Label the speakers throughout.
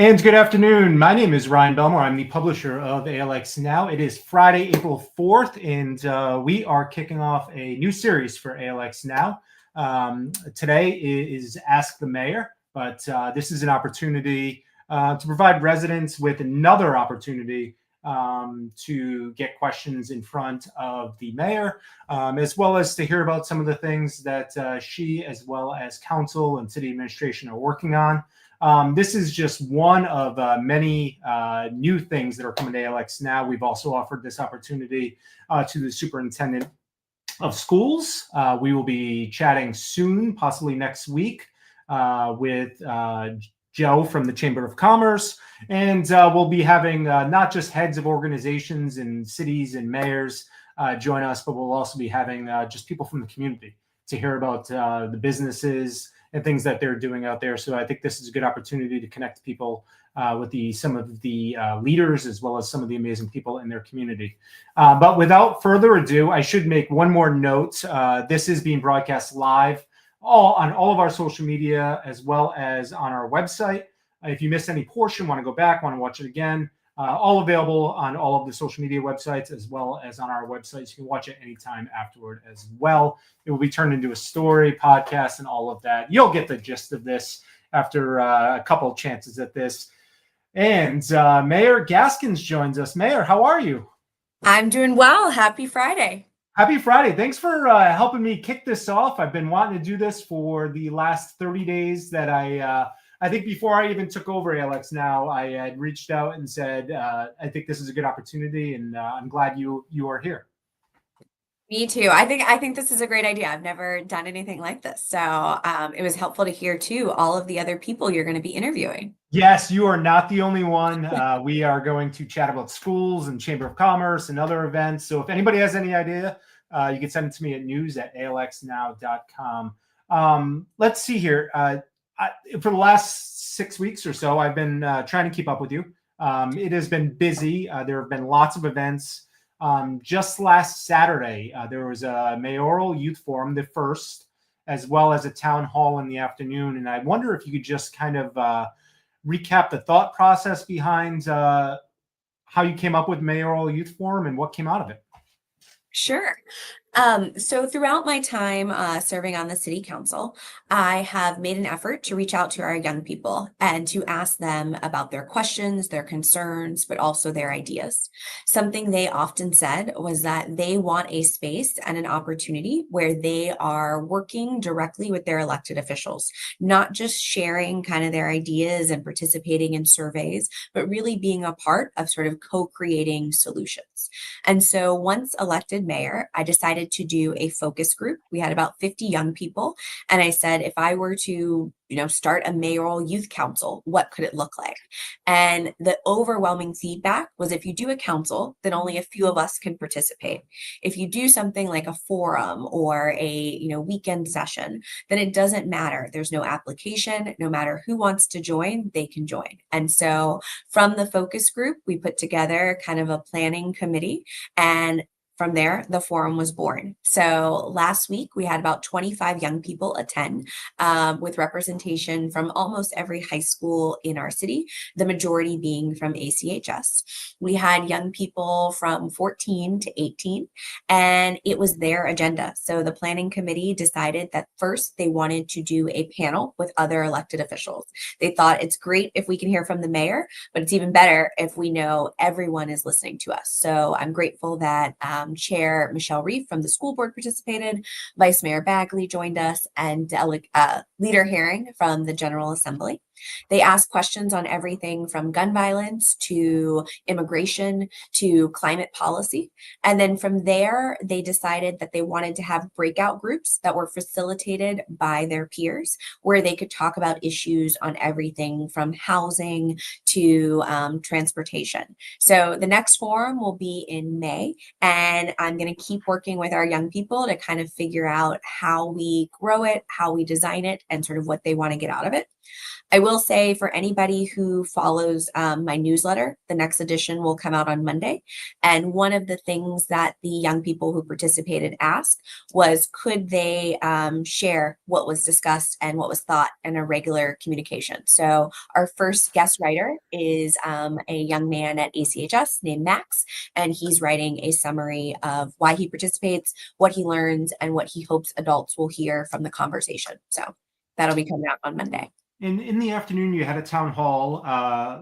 Speaker 1: And good afternoon. My name is Ryan Belmore. I'm the publisher of ALXnow. It is Friday, April 4th, and we are kicking off a new series for ALXnow. Today is Ask the Mayor, but this is an opportunity to provide residents with another opportunity to get questions in front of the mayor, as well as to hear about some of the things that she, as well as council and city administration, are working on. This is just one of many new things that are coming to ALXnow. We've also offered this opportunity to the superintendent of schools. We will be chatting soon, possibly next week, with Joe from the Chamber of Commerce. And we'll be having not just heads of organizations and cities and mayors join us, but we'll also be having just people from the community to hear about the businesses and things that they're doing out there. So I think this is a good opportunity to connect people with some of the leaders, as well as some of the amazing people in their community. But without further ado, I should make one more note. This is being broadcast live on all of our social media, as well as on our website. If you missed any portion, want to go back, want to watch it again, all available on all of the social media websites, as well as on our websites. You can watch it anytime afterward as well. It will be turned into a story, podcast, and all of that. You'll get the gist of this after a couple of chances at this. And Mayor Gaskins joins us. Mayor, how are you?
Speaker 2: I'm doing well. Happy Friday.
Speaker 1: Happy Friday. Thanks for helping me kick this off. I've been wanting to do this for the last 30 days that I think before I even took over ALXnow, I had reached out and said, I think this is a good opportunity, and I'm glad you are here.
Speaker 2: Me too. I think this is a great idea. I've never done anything like this. So it was helpful to hear too, all of the other people you're going to be interviewing.
Speaker 1: Yes, you are not the only one. We are going to chat about schools and Chamber of Commerce and other events. So if anybody has any idea, you can send it to me at news@alxnow.com. Let's see here. For the last 6 weeks or so, I've been trying to keep up with you. It has been busy. There have been lots of events. Just last Saturday, there was a mayoral youth forum, the first, as well as a town hall in the afternoon. And I wonder if you could just kind of recap the thought process behind how you came up with mayoral youth forum and what came out of it.
Speaker 2: Sure. So throughout my time serving on the city council, I have made an effort to reach out to our young people and to ask them about their questions, their concerns, but also their ideas. Something they often said was that they want a space and an opportunity where they are working directly with their elected officials, not just sharing kind of their ideas and participating in surveys, but really being a part of sort of co-creating solutions. And so once elected mayor, I decided to do a focus group. We had about 50 young people. And I said, if I were to, start a mayoral youth council, what could it look like? And the overwhelming feedback was, if you do a council, then only a few of us can participate. If you do something like a forum or a, weekend session, then it doesn't matter. There's no application. No matter who wants to join, they can join. And so from the focus group, we put together kind of a planning committee, and from there, the forum was born. So last week, we had about 25 young people attend with representation from almost every high school in our city, the majority being from ACHS. We had young people from 14 to 18, and it was their agenda. So the planning committee decided that first they wanted to do a panel with other elected officials. They thought it's great if we can hear from the mayor, but it's even better if we know everyone is listening to us. So I'm grateful that Chair Michelle Reif from the school board participated, Vice Mayor Bagley joined us, and Leader Herring from the General Assembly. They asked questions on everything from gun violence to immigration to climate policy. And then from there, they decided that they wanted to have breakout groups that were facilitated by their peers, where they could talk about issues on everything from housing to transportation. So the next forum will be in May, and And I'm going to keep working with our young people to kind of figure out how we grow it, how we design it, and sort of what they want to get out of it. I will say for anybody who follows my newsletter, the next edition will come out on Monday. And one of the things that the young people who participated asked was, could they share what was discussed and what was thought in a regular communication? So our first guest writer is a young man at ACHS named Max, and he's writing a summary of why he participates, what he learns, and what he hopes adults will hear from the conversation. So that'll be coming out on Monday.
Speaker 1: In the afternoon, you had a town hall,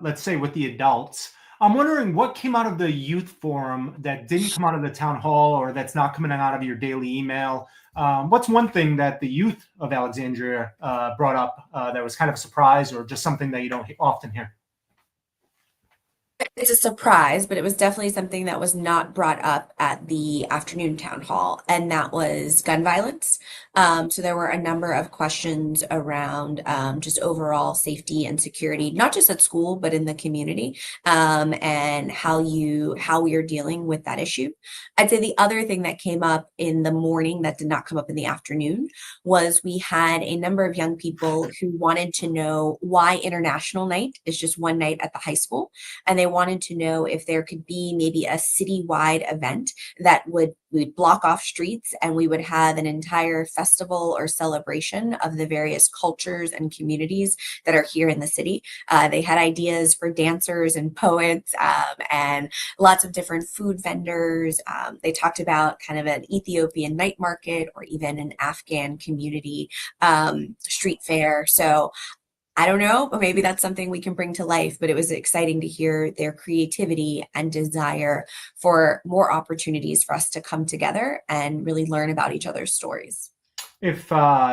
Speaker 1: let's say with the adults. I'm wondering what came out of the youth forum that didn't come out of the town hall, or that's not coming out of your daily email. What's one thing that the youth of Alexandria brought up that was kind of a surprise, or just something that you don't often hear?
Speaker 2: It's a surprise, but it was definitely something that was not brought up at the afternoon town hall, and that was gun violence. So there were a number of questions around just overall safety and security, not just at school, but in the community, and how we are dealing with that issue. I'd say the other thing that came up in the morning that did not come up in the afternoon was we had a number of young people who wanted to know why International Night is just one night at the high school, and they wanted to know if there could be maybe a citywide event that we'd block off streets and we would have an entire festival or celebration of the various cultures and communities that are here in the city. They had ideas for dancers and poets and lots of different food vendors. They talked about kind of an Ethiopian night market or even an Afghan community street fair. So I don't know, but maybe that's something we can bring to life. But it was exciting to hear their creativity and desire for more opportunities for us to come together and really learn about each other's stories.
Speaker 1: If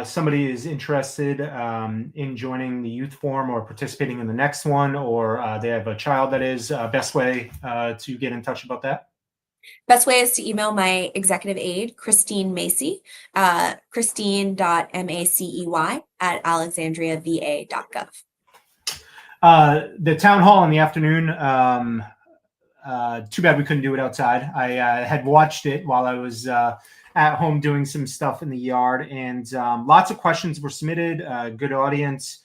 Speaker 1: somebody is interested in joining the youth forum or participating in the next one, or they have a child that is, best way to get in touch about that?
Speaker 2: Best way is to email my executive aide, Christine Macy, christine.macey@alexandriava.gov.
Speaker 1: The town hall in the afternoon, too bad we couldn't do it outside. I had watched it while I was at home doing some stuff in the yard, and lots of questions were submitted, good audience.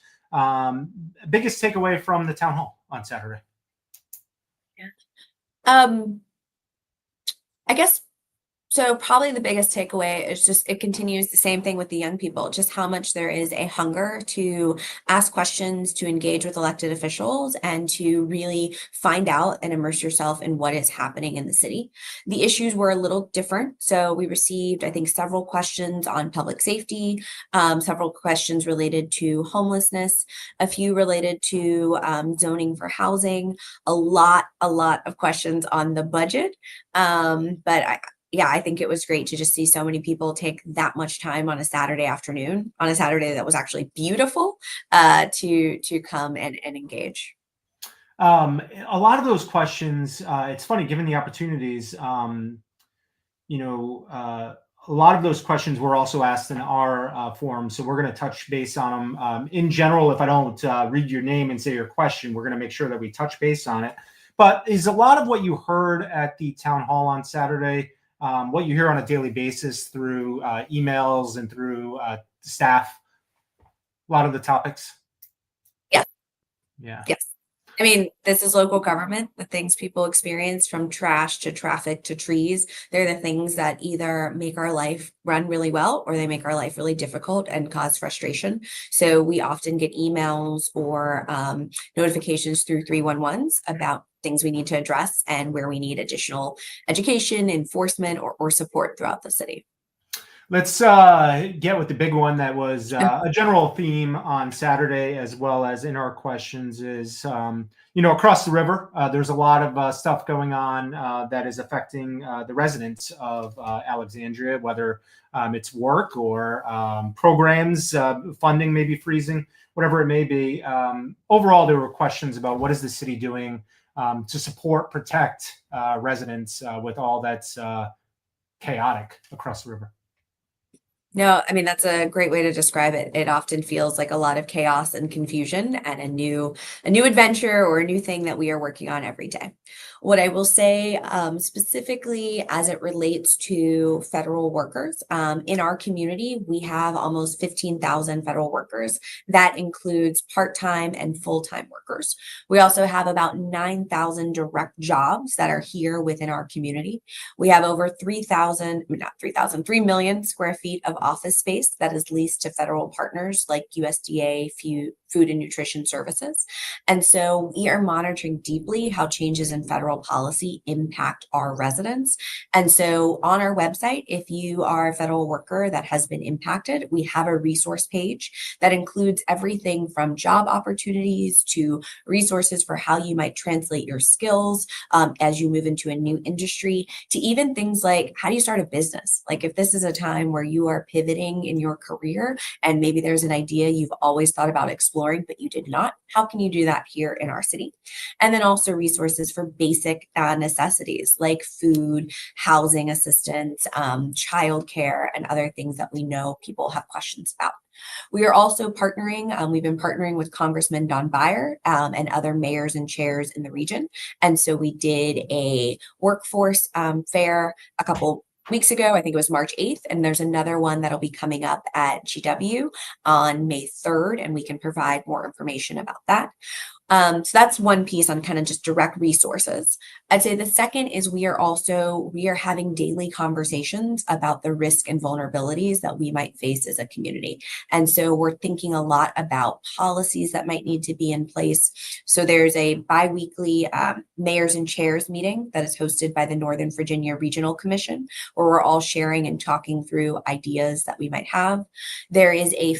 Speaker 1: Biggest takeaway from the town hall on Saturday?
Speaker 2: Yeah. I guess so. Probably the biggest takeaway is just it continues the same thing with the young people, just how much there is a hunger to ask questions, to engage with elected officials, and to really find out and immerse yourself in what is happening in the city. The issues were a little different. So we received, I think, several questions on public safety, several questions related to homelessness, a few related to zoning for housing, a lot of questions on the budget. I think it was great to just see so many people take that much time on a Saturday afternoon, on a Saturday that was actually beautiful, to come and engage.
Speaker 1: A lot of those questions, it's funny, given the opportunities, a lot of those questions were also asked in our forum. So we're going to touch base on them. In general, if I don't read your name and say your question, we're going to make sure that we touch base on it. But is a lot of what you heard at the town hall on Saturday, what you hear on a daily basis through emails and through staff, a lot of the topics?
Speaker 2: Yeah.
Speaker 1: Yeah.
Speaker 2: Yes. I mean, this is local government. The things people experience, from trash to traffic to trees, they're the things that either make our life run really well or they make our life really difficult and cause frustration. So we often get emails or notifications through 311s about things we need to address and where we need additional education, enforcement, or support throughout the city.
Speaker 1: Let's get with the big one that was a general theme on Saturday, as well as in our questions, is, across the river, there's a lot of stuff going on that is affecting the residents of Alexandria, whether it's work or programs, funding maybe freezing, whatever it may be. Overall, there were questions about what is the city doing to support, protect residents with all that's chaotic across the river.
Speaker 2: No, I mean, that's a great way to describe it. It often feels like a lot of chaos and confusion and a new adventure or a new thing that we are working on every day. What I will say specifically as it relates to federal workers, in our community, we have almost 15,000 federal workers. That includes part-time and full-time workers. We also have about 9,000 direct jobs that are here within our community. We have over 3 million square feet of office space that is leased to federal partners like USDA, Food and Nutrition Services. And so we are monitoring deeply how changes in federal policy impact our residents. And so on our website, if you are a federal worker that has been impacted, we have a resource page that includes everything from job opportunities to resources for how you might translate your skills as you move into a new industry, to even things like how do you start a business? Like if this is a time where you are pivoting in your career and maybe there's an idea you've always thought about exploring, but you did not, how can you do that here in our city? And then also resources for basic necessities like food, housing assistance, childcare, and other things that we know people have questions about. We are also partnering, we've been partnering with Congressman Don Beyer and other mayors and chairs in the region. And so we did a workforce fair a couple weeks ago. I think it was March 8th, and there's another one that'll be coming up at GW on May 3rd, and we can provide more information about that. So that's one piece on kind of just direct resources. I'd say the second is we are having daily conversations about the risk and vulnerabilities that we might face as a community. And so we're thinking a lot about policies that might need to be in place. So there's a bi-weekly mayors and chairs meeting that is hosted by the Northern Virginia Regional Commission, where we're all sharing and talking through ideas that we might have. There is a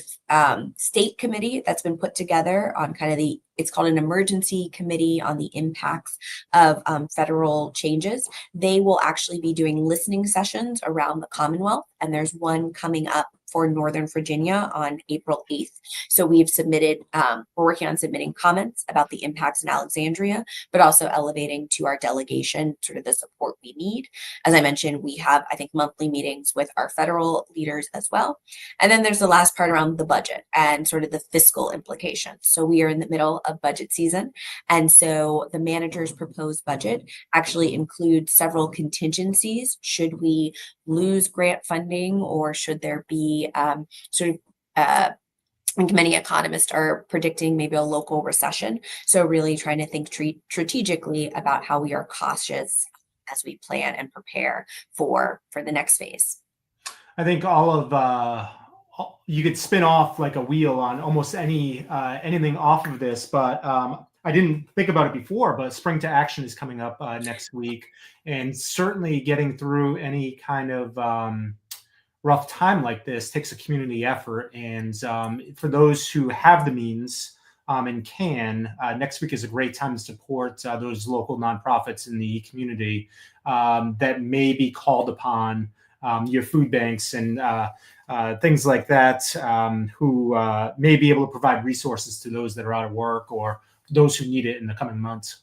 Speaker 2: state committee that's been put together on kind of it's called an emergency committee on the impacts of federal changes. They will actually be doing listening sessions around the Commonwealth, and there's one coming up for Northern Virginia on April 8th. So we've submitted, we're working on submitting comments about the impacts in Alexandria, but also elevating to our delegation sort of the support we need. As I mentioned, we have, I think, monthly meetings with our federal leaders as well. And then there's the last part around the budget and sort of the fiscal implications. So we are in the middle of budget season. And so the manager's proposed budget actually includes several contingencies. Should we lose grant funding, or should there be I think many economists are predicting maybe a local recession. So really trying to think strategically about how we are cautious as we plan and prepare for the next phase.
Speaker 1: I think you could spin off like a wheel on almost anything off of this, but I didn't think about it before, but Spring to Action is coming up next week, and certainly getting through any kind of rough time like this takes a community effort. And for those who have the means and can, next week is a great time to support those local nonprofits in the community that may be called upon, your food banks and things like that, who may be able to provide resources to those that are out of work or those who need it in the coming months.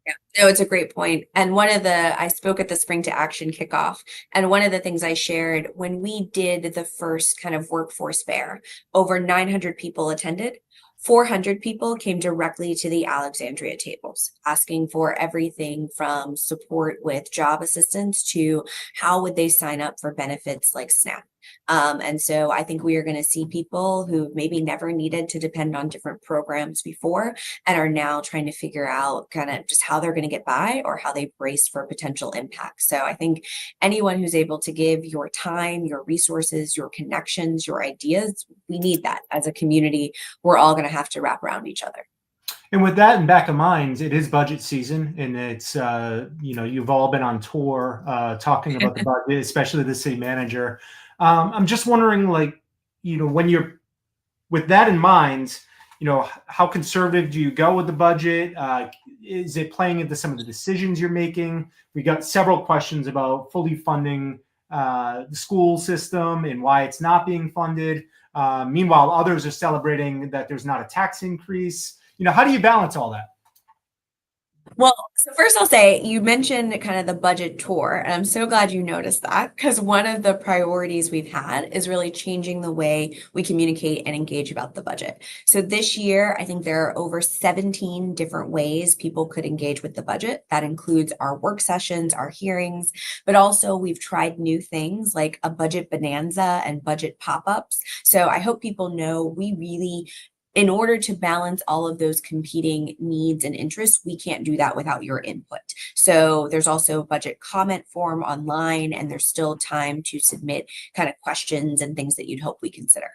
Speaker 2: Yeah, no, it's a great point. And I spoke at the Spring to Action kickoff, and one of the things I shared when we did the first kind of workforce fair, over 900 people attended. 400 people came directly to the Alexandria tables, asking for everything from support with job assistance to how would they sign up for benefits like SNAP. And so I think we are going to see people who maybe never needed to depend on different programs before and are now trying to figure out kind of just how they're going to get by or how they brace for potential impact. So I think anyone who's able to give your time, your resources, your connections, your ideas, we need that as a community. We're all going to have to wrap around each other.
Speaker 1: And with that in back of mind, it is budget season, and it's you've all been on tour talking about the budget, especially the city manager. I'm just wondering, when you're with that in mind, how conservative do you go with the budget? Is it playing into some of the decisions you're making? We got several questions about fully funding the school system and why it's not being funded. Meanwhile, others are celebrating that there's not a tax increase. How do you balance all that?
Speaker 2: Well, so first I'll say you mentioned kind of the budget tour, and I'm so glad you noticed that because one of the priorities we've had is really changing the way we communicate and engage about the budget. So this year, I think there are over 17 different ways people could engage with the budget. That includes our work sessions, our hearings, but also we've tried new things like a budget bonanza and budget pop-ups. So I hope people know we really, in order to balance all of those competing needs and interests, we can't do that without your input. So there's also a budget comment form online, and there's still time to submit kind of questions and things that you'd hope we consider.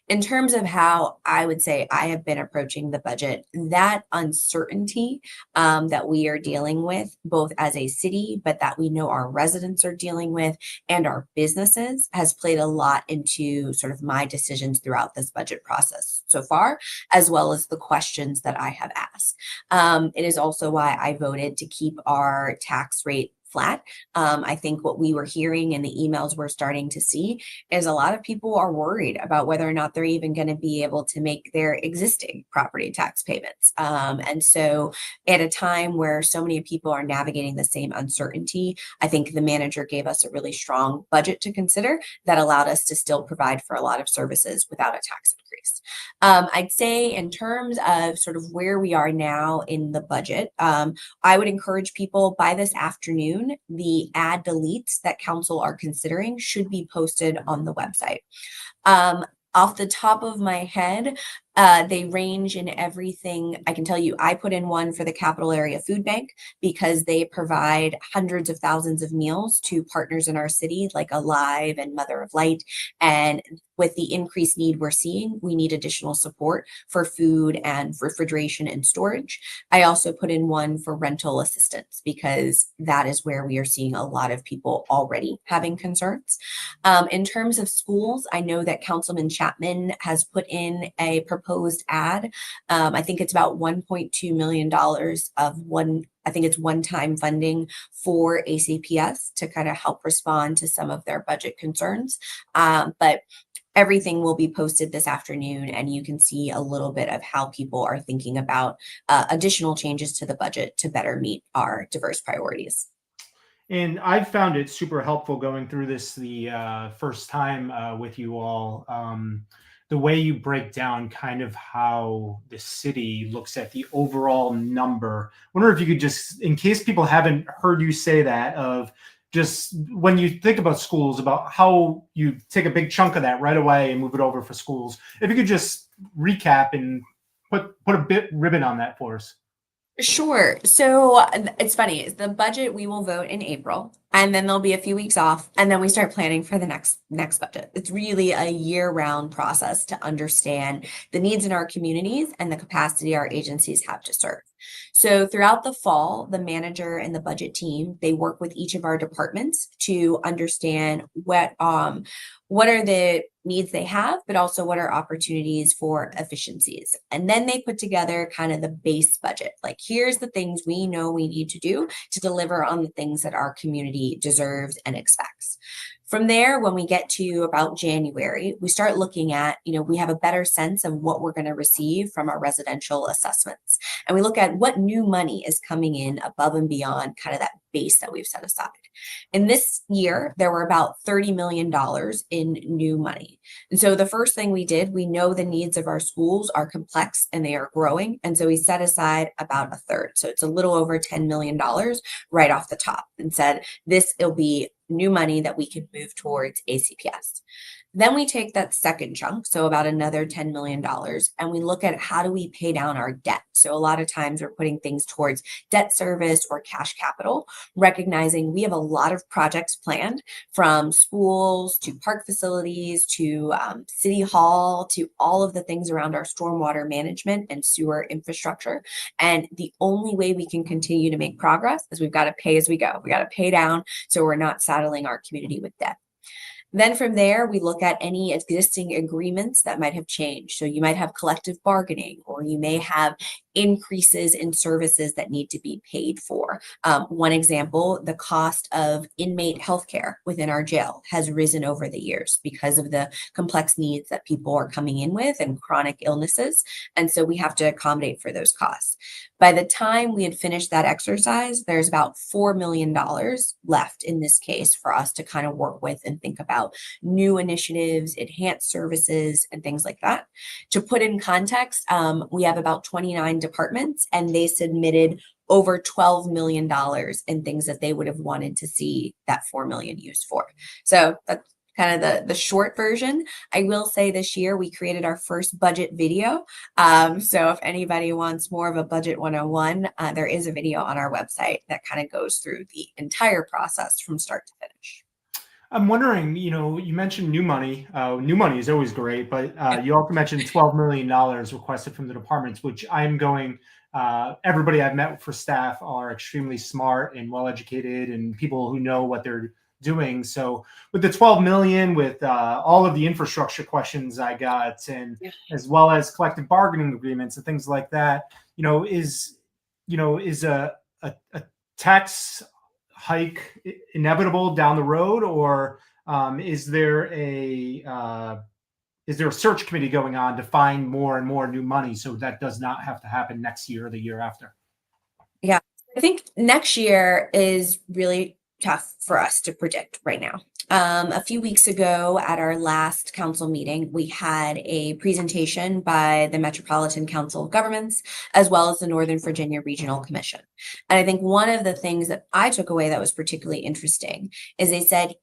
Speaker 2: In terms of how I would say I have been approaching the budget, that uncertainty that we are dealing with, both as a city, but that we know our residents are dealing with, and our businesses, has played a lot into sort of my decisions throughout this budget process so far, as well as the questions that I have asked. It is also why I voted to keep our tax rate flat. I think what we were hearing in the emails we're starting to see is a lot of people are worried about whether or not they're even going to be able to make their existing property tax payments. And so at a time where so many people are navigating the same uncertainty, I think the manager gave us a really strong budget to consider that allowed us to still provide for a lot of services without a tax increase. I'd say in terms of sort of where we are now in the budget, I would encourage people by this afternoon, the add deletes that council are considering should be posted on the website. Off the top of my head, they range in everything. I can tell you, I put in one for the Capital Area Food Bank because they provide hundreds of thousands of meals to partners in our city, like Alive and Mother of Light. And with the increased need we're seeing, we need additional support for food and refrigeration and storage. I also put in one for rental assistance because that is where we are seeing a lot of people already having concerns. In terms of schools, I know that Councilman Chapman has put in a proposed ad. I think it's about $1.2 million of one-time funding for ACPS to kind of help respond to some of their budget concerns. But everything will be posted this afternoon, and you can see a little bit of how people are thinking about additional changes to the budget to better meet our diverse priorities.
Speaker 1: And I've found it super helpful going through this the first time with you all. The way you break down kind of how the city looks at the overall number. I wonder if you could just, in case people haven't heard you say that, of just when you think about schools, about how you take a big chunk of that right away and move it over for schools. If you could just recap and put a bit ribbon on that for us.
Speaker 2: Sure. So it's funny, the budget we will vote in April, and then there'll be a few weeks off, and then we start planning for the next budget. It's really a year-round process to understand the needs in our communities and the capacity our agencies have to serve. So throughout the fall, the manager and the budget team, they work with each of our departments to understand what are the needs they have, but also what are opportunities for efficiencies. And then they put together kind of the base budget. Like, here's the things we know we need to do to deliver on the things that our community deserves and expects. From there, when we get to about January, we start looking at, we have a better sense of what we're going to receive from our residential assessments. And we look at what new money is coming in above and beyond kind of that base that we've set aside. In this year, there were about $30 million in new money. And so the first thing we did, we know the needs of our schools are complex and they are growing. And so we set aside about a third. So it's a little over $10 million right off the top, and said, it'll be new money that we can move towards ACPS. Then we take that second chunk, so about another $10 million, and we look at how do we pay down our debt. So a lot of times we're putting things towards debt service or cash capital, recognizing we have a lot of projects planned, from schools to park facilities to city hall to all of the things around our stormwater management and sewer infrastructure. And the only way we can continue to make progress is we've got to pay as we go. We got to pay down so we're not saddling our community with debt. Then from there, we look at any existing agreements that might have changed. So you might have collective bargaining, or you may have increases in services that need to be paid for. One example, the cost of inmate healthcare within our jail has risen over the years because of the complex needs that people are coming in with and chronic illnesses. And so we have to accommodate for those costs. By the time we had finished that exercise, there's about $4 million left in this case for us to kind of work with and think about new initiatives, enhanced services, and things like that. To put in context, we have about 29 departments, and they submitted over $12 million in things that they would have wanted to see that $4 million used for. So that's kind of the short version. I will say this year we created our first budget video. So if anybody wants more of a budget 101, there is a video on our website that kind of goes through the entire process from start to finish.
Speaker 1: I'm wondering, you mentioned new money. New money is always great, but you also mentioned $12 million requested from the departments, which everybody I've met for staff are extremely smart and well-educated and people who know what they're doing. So with the 12 million, with all of the infrastructure questions I got, and as well as collective bargaining agreements and things like that, is a tax hike inevitable down the road, or is there a search committee going on to find more and more new money so that does not have to happen next year or the year after?
Speaker 2: Yeah, I think next year is really tough for us to predict right now. A few weeks ago at our last council meeting, we had a presentation by the Metropolitan Council of Governments, as well as the Northern Virginia Regional Commission. And I think one of the things that I took away that was particularly interesting is they said,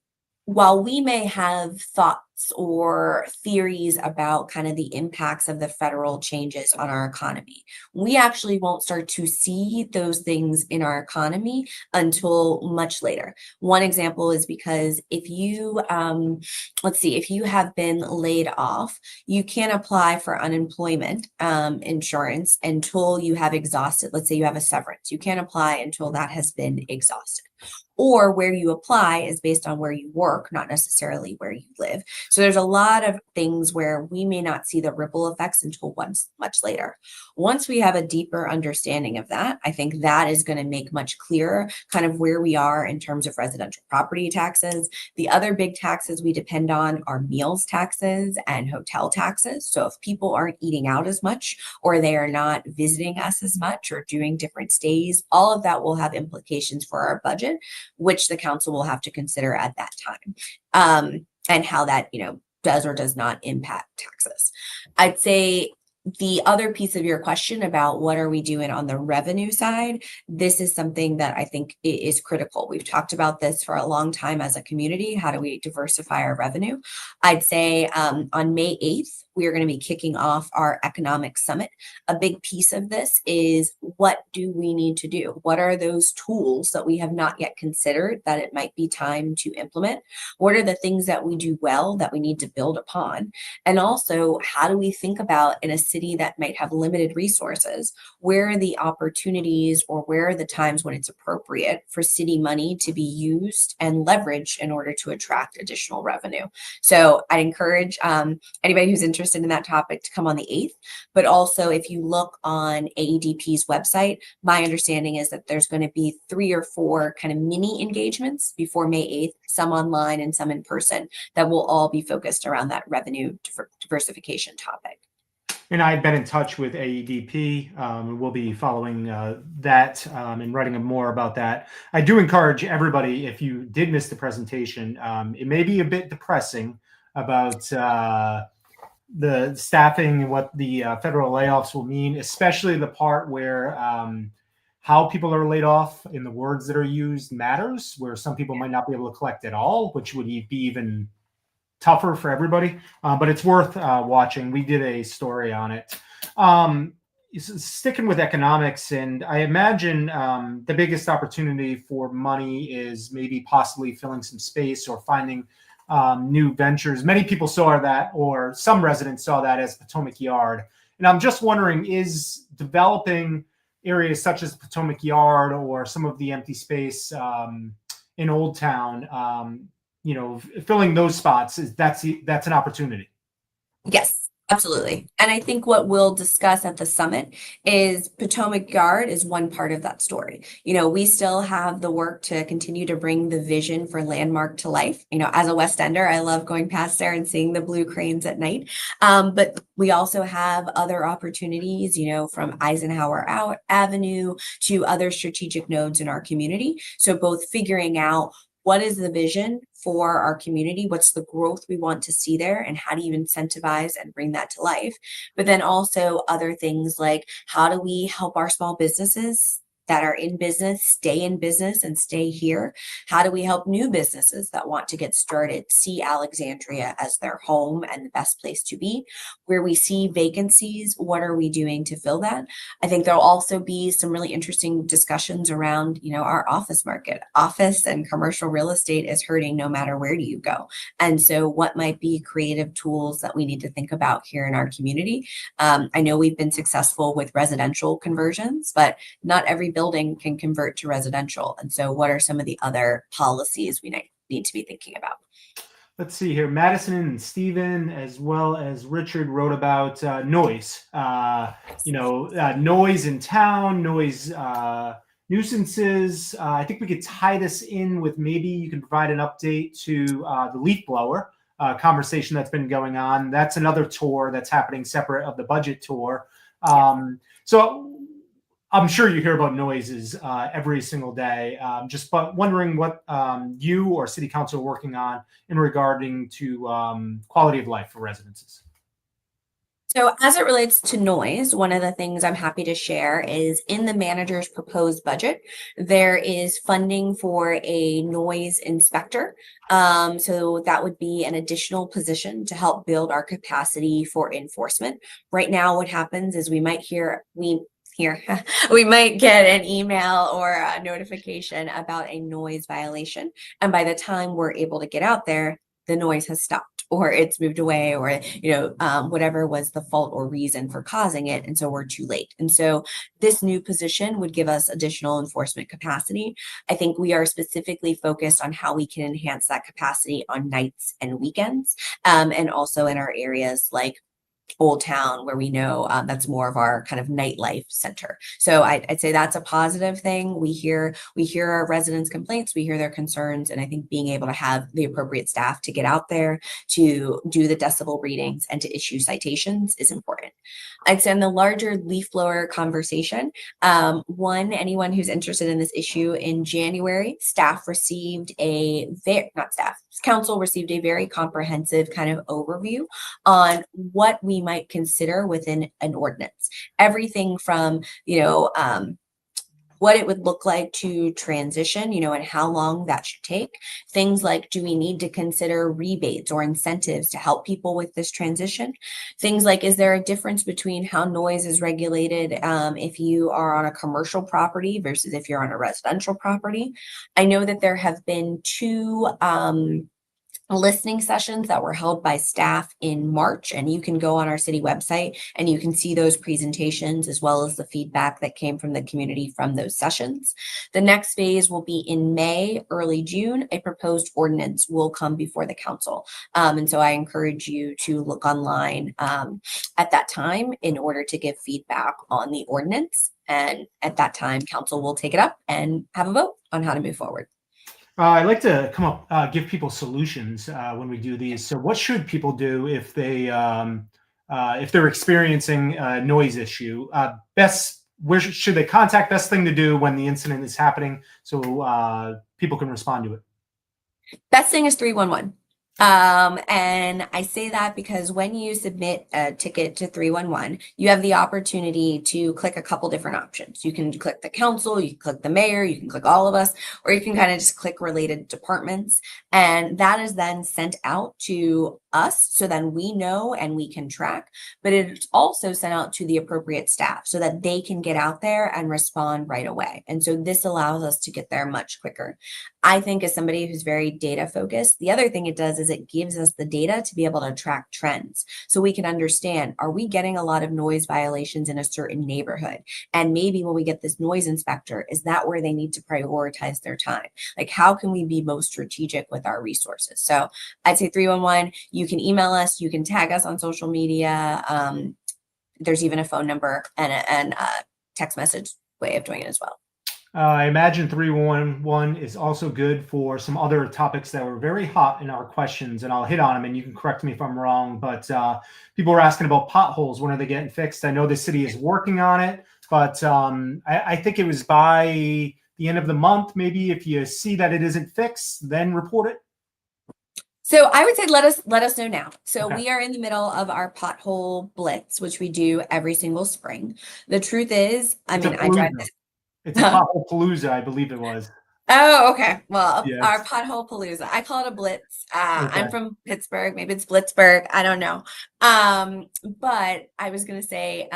Speaker 2: while we may have thoughts or theories about kind of the impacts of the federal changes on our economy, we actually won't start to see those things in our economy until much later. One example is because if you, if you have been laid off, you can't apply for unemployment insurance until you have exhausted, let's say you have a severance. You can't apply until that has been exhausted. Or where you apply is based on where you work, not necessarily where you live. So there's a lot of things where we may not see the ripple effects until much later. Once we have a deeper understanding of that, I think that is going to make much clearer kind of where we are in terms of residential property taxes. The other big taxes we depend on are meals taxes and hotel taxes. So if people aren't eating out as much, or they are not visiting us as much, or doing different stays, all of that will have implications for our budget, which the council will have to consider at that time, and how that, does or does not impact taxes. I'd say the other piece of your question about what are we doing on the revenue side, this is something that I think is critical. We've talked about this for a long time as a community. How do we diversify our revenue? I'd say on May 8th, we are going to be kicking off our economic summit. A big piece of this is, what do we need to do? What are those tools that we have not yet considered that it might be time to implement? What are the things that we do well that we need to build upon? And also, how do we think about, in a city that might have limited resources, where are the opportunities or where are the times when it's appropriate for city money to be used and leveraged in order to attract additional revenue? So I'd encourage anybody who's interested in that topic to come on the 8th. But also, if you look on AEDP's website, my understanding is that there's going to be 3 or 4 kind of mini engagements before May 8th, some online and some in person, that will all be focused around that revenue diversification topic.
Speaker 1: And I've been in touch with AEDP, and we'll be following that and writing more about that. I do encourage everybody, if you did miss the presentation, it may be a bit depressing about the staffing and what the federal layoffs will mean, especially the part where how people are laid off in the words that are used matters, where some people might not be able to collect at all, which would be even tougher for everybody. But it's worth watching. We did a story on it. Sticking with economics, and I imagine the biggest opportunity for money is maybe possibly filling some space or finding new ventures. Many people saw that, or some residents saw that, as Potomac Yard. And I'm just wondering, is developing areas such as Potomac Yard or some of the empty space in Old Town, filling those spots, that's an opportunity?
Speaker 2: Yes, Absolutely. And I think what we'll discuss at the summit is Potomac Yard is one part of that story. We still have the work to continue to bring the vision for Landmark to life. As a West Ender, I love going past there and seeing the blue cranes at night. But we also have other opportunities, from Eisenhower Avenue to other strategic nodes in our community. So both figuring out what is the vision for our community? What's the growth we want to see there? And how do you incentivize and bring that to life? But then also other things like how do we help our small businesses that are in business stay in business and stay here? How do we help new businesses that want to get started see Alexandria as their home and the best place to be? Where we see vacancies, what are we doing to fill that? I think there'll also be some really interesting discussions around, our office market. Office and commercial real estate is hurting no matter where do you go. And so what might be creative tools that we need to think about here in our community? I know we've been successful with residential conversions, but not every building can convert to residential. And so what are some of the other policies we need to be thinking about?
Speaker 1: Let's see here. Madison and Stephen, as well as Richard, wrote about noise. Noise in town, noise nuisances. I think we could tie this in with maybe you can provide an update to the leaf blower conversation that's been going on. That's another tour that's happening separate of the budget tour. So I'm sure you hear about noises every single day. But wondering what you or City Council are working on in regarding to quality of life for residences.
Speaker 2: So as it relates to noise, one of the things I'm happy to share is in the manager's proposed budget, there is funding for a noise inspector. So that would be an additional position to help build our capacity for enforcement. Right now, what happens is we might get an email or a notification about a noise violation. And by the time we're able to get out there, the noise has stopped or it's moved away or, whatever was the fault or reason for causing it. And so we're too late. And so this new position would give us additional enforcement capacity. I think we are specifically focused on how we can enhance that capacity on nights and weekends, and also in our areas like Old Town, where we know that's more of our kind of nightlife center. So I'd say that's a positive thing. We hear our residents' complaints, we hear their concerns, and I think being able to have the appropriate staff to get out there to do the decibel readings and to issue citations is important. I'd say in the larger leaf blower conversation, anyone who's interested in this issue, in January, council received a very comprehensive kind of overview on what we might consider within an ordinance. Everything from, what it would look like to transition, and how long that should take. Things like, do we need to consider rebates or incentives to help people with this transition? Things like, is there a difference between how noise is regulated if you are on a commercial property versus if you're on a residential property? I know that there have been two listening sessions that were held by staff in March, and you can go on our city website and you can see those presentations as well as the feedback that came from the community from those sessions. The next phase will be in May, early June. A proposed ordinance will come before the council. And so I encourage you to look online at that time in order to give feedback on the ordinance. And at that time, council will take it up and have a vote on how to move forward.
Speaker 1: I like to give people solutions when we do these. So, what should people do if they're experiencing a noise issue? Where should they contact? Best thing to do when the incident is happening, so people can respond to it.
Speaker 2: Best thing is 311. And I say that because when you submit a ticket to 311, you have the opportunity to click a couple different options. You can click the council, you can click the mayor, you can click all of us, or you can kind of just click related departments. And that is then sent out to us, so then we know and we can track, but it's also sent out to the appropriate staff so that they can get out there and respond right away. And so this allows us to get there much quicker. I think as somebody who's very data focused, the other thing it does is it gives us the data to be able to track trends. So we can understand, are we getting a lot of noise violations in a certain neighborhood? And maybe when we get this noise inspector, is that where they need to prioritize their time? Like, how can we be most strategic with our resources? So I'd say 311, you You can email us, you can tag us on social media. There's even a phone number and a text message way of doing it as well.
Speaker 1: I imagine 311 is also good for some other topics that were very hot in our questions, and I'll hit on them, and you can correct me if I'm wrong. But people were asking about potholes. When are they getting fixed? I know the city is working on it, but I think it was by the end of the month. Maybe if you see that it isn't fixed, then report it.
Speaker 2: So I would say let us know now. So
Speaker 1: Okay.
Speaker 2: we are in the middle of our pothole blitz, which we do every single spring. The truth is, I
Speaker 1: It's a
Speaker 2: mean, I drive
Speaker 1: palooza.
Speaker 2: this.
Speaker 1: It's a pothole palooza, I believe it was.
Speaker 2: Oh, okay. Well, our
Speaker 1: Yes.
Speaker 2: pothole palooza. I call it a blitz. I'm
Speaker 1: Okay.
Speaker 2: from Pittsburgh. Maybe it's Blitzburg. I don't know. But I was gonna say,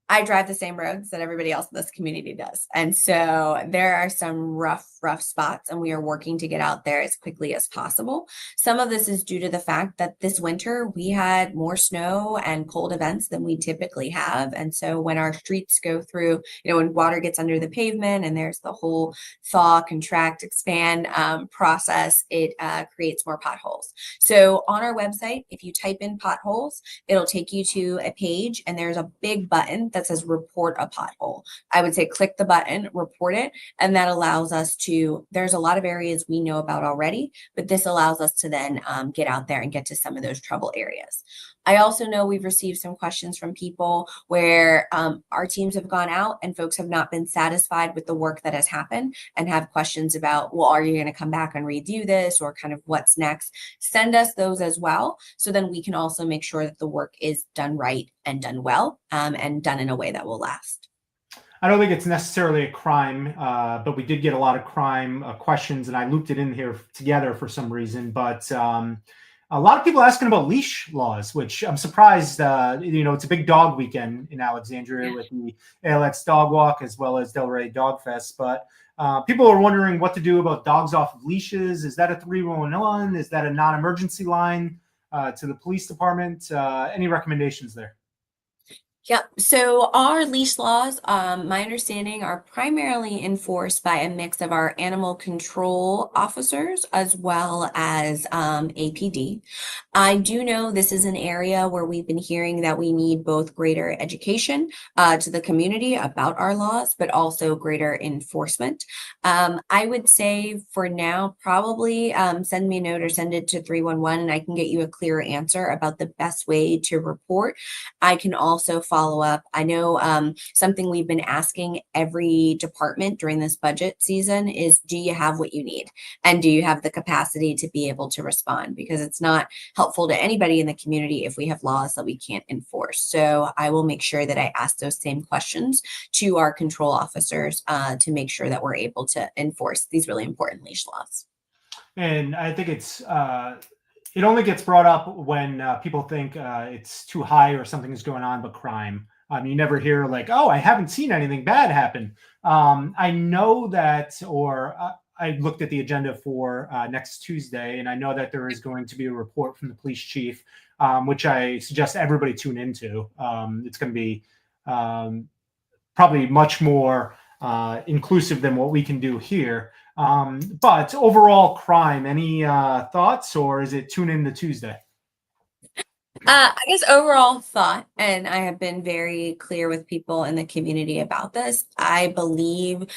Speaker 2: I drive the same roads that everybody else in this community does. And so there are some rough spots, and we are working to get out there as quickly as possible. Some of this is due to the fact that this winter we had more snow and cold events than we typically have. And so when our streets go through, when water gets under the pavement and there's the whole thaw, contract, expand process, it creates more potholes. So on our website, if you type in potholes, it'll take you to a page, and there's a big button that says report a pothole. I would say click the button, report it, and that allows us to, there's a lot of areas we know about already, but this allows us to then get out there and get to some of those trouble areas. I also know we've received some questions from people where our teams have gone out and folks have not been satisfied with the work that has happened and have questions about, well, are you going to come back and redo this, or kind of what's next? Send us those as well, so then we can also make sure that the work is done right and done well, and done in a way that will last.
Speaker 1: I don't think it's necessarily a crime, but we did get a lot of crime questions, and I looped it in here together for some reason. But a lot of people asking about leash laws, which I'm surprised. It's a big dog weekend in Alexandria with the ALX Dog Walk as well as Delray Dog Fest. But people are wondering what to do about dogs off of leashes. Is that a 311? Is that a non-emergency line to the police department? Any recommendations there?
Speaker 2: Yeah, so our leash laws, my understanding, are primarily enforced by a mix of our animal control officers as well as APD. I do know this is an area where we've been hearing that we need both greater education to the community about our laws, but also greater enforcement. I would say for now, probably send me a note or send it to 311, and I can get you a clearer answer about the best way to report. I can also follow up. I know something we've been asking every department during this budget season is, do you have what you need? And do you have the capacity to be able to respond? Because it's not helpful to anybody in the community if we have laws that we can't enforce. So I will make sure that I ask those same questions to our control officers to make sure that we're able to enforce these really important leash laws.
Speaker 1: And I think it only gets brought up when people think it's too high or something is going on, but crime. You never hear like, oh, I haven't seen anything bad happen. I know that, or I looked at the agenda for next Tuesday, and I know that there is going to be a report from the police chief, which I suggest everybody tune into. It's going to be probably much more inclusive than what we can do here. But overall crime, any thoughts, or is it tune in to Tuesday?
Speaker 2: I guess overall thought, and I have been very clear with people in the community about this. I believe,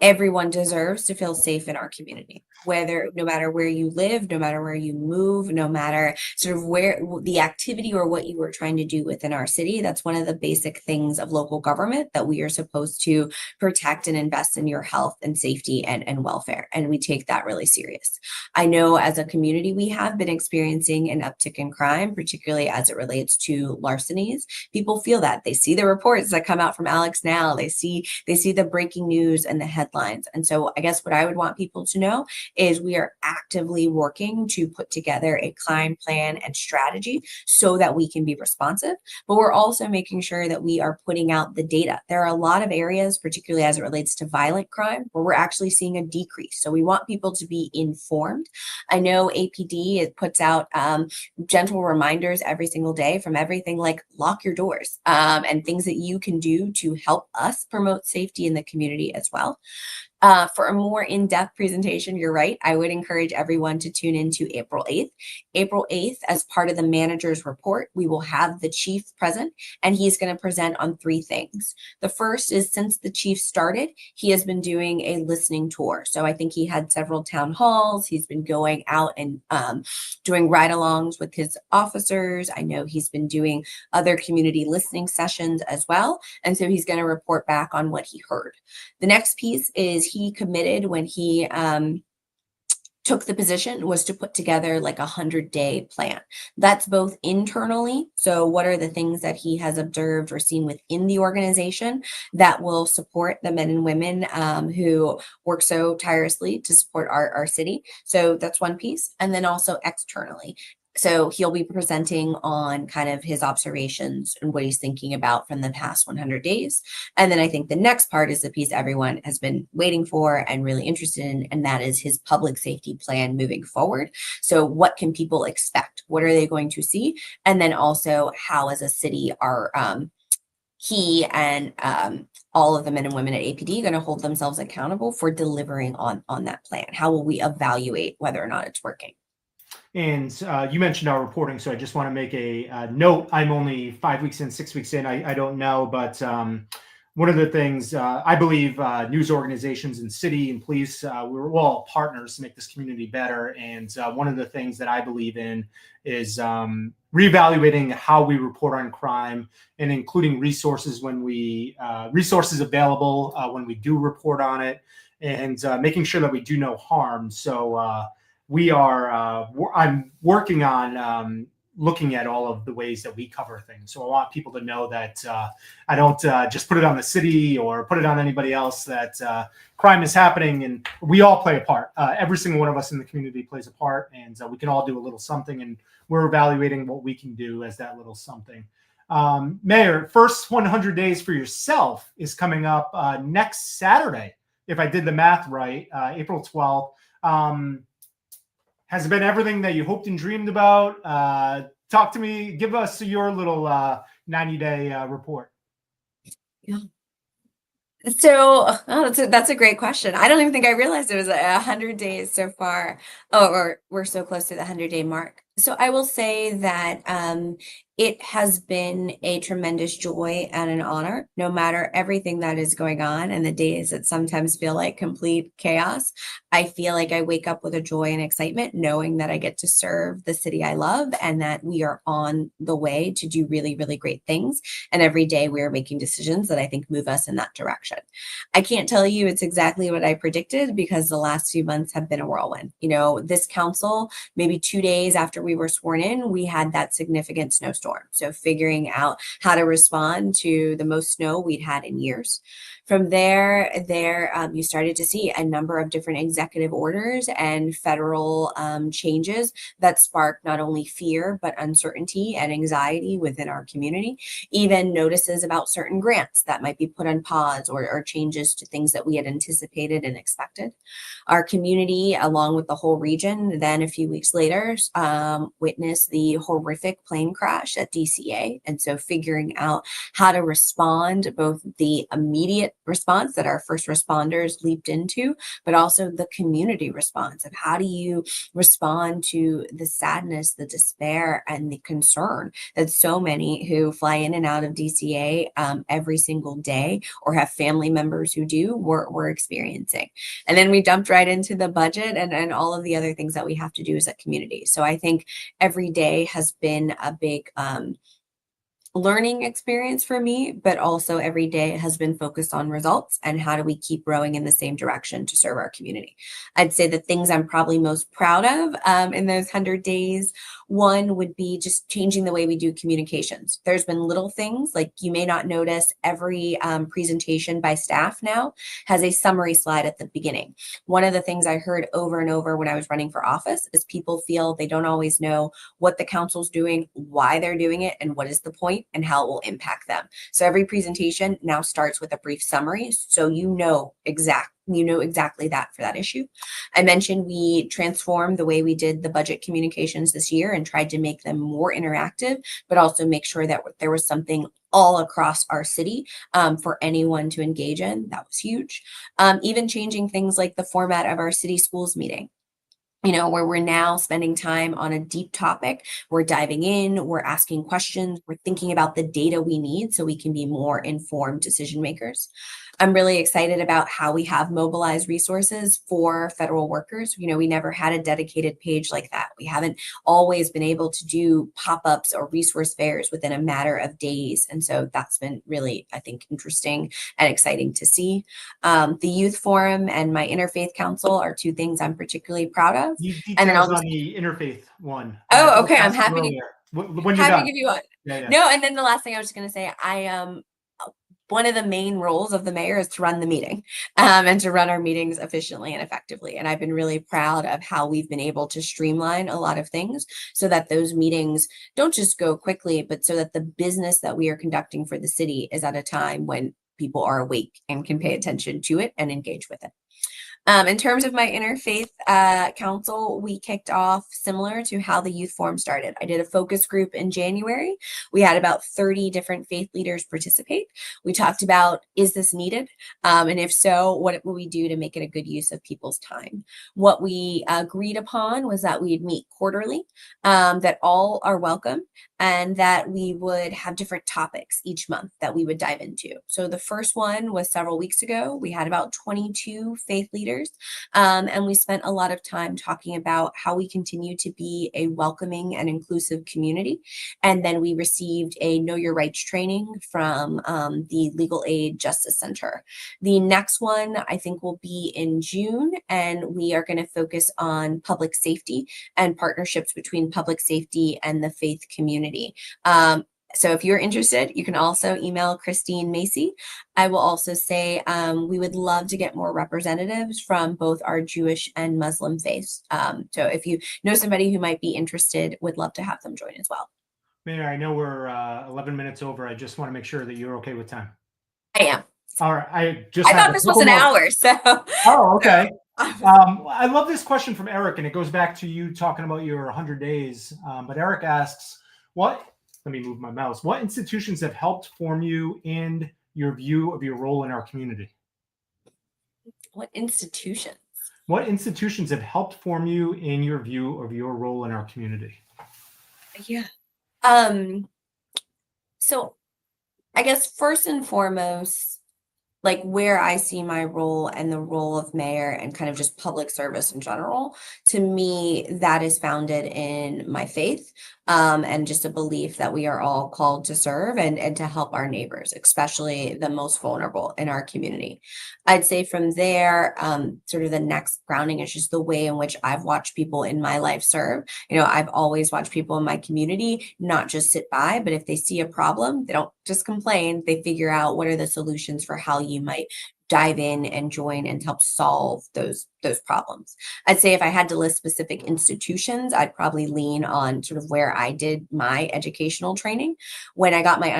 Speaker 2: everyone deserves to feel safe in our community, no matter where you live, no matter where you move, no matter sort of where the activity or what you were trying to do within our city. That's one of the basic things of local government, that we are supposed to protect and invest in your health and safety and welfare. And we take that really serious. I know as a community, we have been experiencing an uptick in crime, particularly as it relates to larcenies. People feel that. They see the reports that come out from ALXnow. They see the breaking news and the headlines. And so I guess what I would want people to know is we are actively working to put together a crime plan and strategy so that we can be responsive, but we're also making sure that we are putting out the data. There are a lot of areas, particularly as it relates to violent crime, where we're actually seeing a decrease. So we want people to be informed. I know APD, it puts out gentle reminders every single day, from everything like lock your doors and things that you can do to help us promote safety in the community as well. For a more in-depth presentation, you're right, I would encourage everyone to tune into April 8th. April 8th, as part of the manager's report, we will have the chief present, and he's going to present on 3 things. The first is, since the chief started, he has been doing a listening tour. So I think he had several town halls. He's been going out and doing ride-alongs with his officers. I know he's been doing other community listening sessions as well. And so he's going to report back on what he heard. The next piece is he committed when he took the position was to put together like a 100-day plan. That's both internally. So what are the things that he has observed or seen within the organization that will support the men and women who work so tirelessly to support our city? So that's one piece. And then also externally. So he'll be presenting on kind of his observations and what he's thinking about from the past 100 days. And then I think the next part is the piece everyone has been waiting for and really interested in, and that is his public safety plan moving forward. So what can people expect? What are they going to see? And then also how as a city are he and all of the men and women at APD going to hold themselves accountable for delivering on that plan? How will we evaluate whether or not it's working?
Speaker 1: And you mentioned our reporting, so I just want to make a note. I'm only 5 weeks in, 6 weeks in. I don't know, but one of the things I believe news organizations and city and police, we're all partners to make this community better. And one of the things that I believe in is reevaluating how we report on crime and including resources when we resources available when we do report on it, and making sure that we do no harm. So we are I'm working on looking at all of the ways that we cover things. So I want people to know that I don't just put it on the city or put it on anybody else, that crime is happening and we all play a part. Every single one of us in the community plays a part, and we can all do a little something, and we're evaluating what we can do as that little something. Mayor, first 100 days for yourself is coming up next Saturday, if I did the math right, April 12th. Has it been everything that you hoped and dreamed about? Talk to me. Give us your little 90-day report.
Speaker 2: Yeah. So that's a great question. I don't even think I realized it was 100 days so far. Oh, or we're so close to the 100-day mark. So I will say that it has been a tremendous joy and an honor, no matter everything that is going on and the days that sometimes feel like complete chaos. I feel like I wake up with a joy and excitement, knowing that I get to serve the city I love and that we are on the way to do really, really great things. And every day we are making decisions that I think move us in that direction. I can't tell you it's exactly what I predicted, because the last few months have been a whirlwind. You know, this council, maybe 2 days after we were sworn in, we had that significant snowstorm. So figuring out how to respond to the most snow we'd had in years. From there, you started to see a number of different executive orders and federal changes that sparked not only fear, but uncertainty and anxiety within our community. Even notices about certain grants that might be put on pause, or changes to things that we had anticipated and expected. Our community, along with the whole region, then a few weeks later, witnessed the horrific plane crash at DCA. And so figuring out how to respond, both the immediate response that our first responders leaped into, but also the community response of how do you respond to the sadness, the despair, and the concern that so many who fly in and out of DCA every single day, or have family members who do, we're experiencing. And then we jumped right into the budget and all of the other things that we have to do as a community. So I think every day has been a big learning experience for me, but also every day has been focused on results and how do we keep rowing in the same direction to serve our community. I'd say the things I'm probably most proud of in those 100 days, one would be just changing the way we do communications. There's been little things, like you may not notice every presentation by staff now has a summary slide at the beginning. One of the things I heard over and over when I was running for office is people feel they don't always know what the council's doing, why they're doing it, and what is the point and how it will impact them. So every presentation now starts with a brief summary, so you know you know exactly that for that issue. I mentioned we transformed the way we did the budget communications this year and tried to make them more interactive, but also make sure that there was something all across our city for anyone to engage in. That was huge. Even changing things like the format of our city schools meeting, where we're now spending time on a deep topic. We're diving in, we're asking questions, we're thinking about the data we need so we can be more informed decision makers. I'm really excited about how we have mobilized resources for federal workers. We never had a dedicated page like that. We haven't always been able to do pop-ups or resource fairs within a matter of days. And so that's been really, I think, interesting and exciting to see. The Youth Forum and my Interfaith Council are two things I'm particularly proud of.
Speaker 1: You
Speaker 2: And then
Speaker 1: details on the interfaith one.
Speaker 2: Oh, okay. I'm
Speaker 1: Ask
Speaker 2: happy
Speaker 1: earlier. When you're
Speaker 2: to
Speaker 1: done.
Speaker 2: give you one.
Speaker 1: Yeah.
Speaker 2: No, and then the last thing I was just going to say, one of the main roles of the mayor is to run the meeting and to run our meetings efficiently and effectively. And I've been really proud of how we've been able to streamline a lot of things so that those meetings don't just go quickly, but so that the business that we are conducting for the city is at a time when people are awake and can pay attention to it and engage with it. In terms of my interfaith council, we kicked off similar to how the youth forum started. I did a focus group in January. We had about 30 different faith leaders participate. We talked about, is this needed? And if so, what will we do to make it a good use of people's time? What we agreed upon was that we'd meet quarterly, that all are welcome, and that we would have different topics each month that we would dive into. So the first one was several weeks ago. We had about 22 faith leaders. And we spent a lot of time talking about how we continue to be a welcoming and inclusive community. And then we received a Know Your Rights training from the Legal Aid Justice Center. The next one, I think, will be in June, and we are going to focus on public safety and partnerships between public safety and the faith community. So if you're interested, you can also email Christine Macy. I will also say we would love to get more representatives from both our Jewish and Muslim faiths. So if you know somebody who might be interested, would love to have them join as well.
Speaker 1: Mayor, I know we're 11 minutes over. I just want to make sure that you're okay with time.
Speaker 2: I am.
Speaker 1: All right. I
Speaker 2: thought this was an hour, so.
Speaker 1: Oh, okay. I love this question from Eric, and it goes back to you talking about your 100 days. But Eric asks, let me move my mouse. What institutions have helped form you in your view of your role in our community?
Speaker 2: What institutions?
Speaker 1: What institutions have helped form you in your view of your role in our community?
Speaker 2: Yeah. So I guess first and foremost, like where I see my role and the role of mayor and kind of just public service in general, to me, that is founded in my faith and just a belief that we are all called to serve and to help our neighbors, especially the most vulnerable in our community. I'd say from there, sort of the next grounding is just the way in which I've watched people in my life serve. I've always watched people in my community not just sit by, but if they see a problem, they don't just complain, they figure out what are the solutions for how you might dive in and join and help solve those problems. I'd say if I had to list specific institutions, I'd probably lean on sort of where I did my educational training. When I got my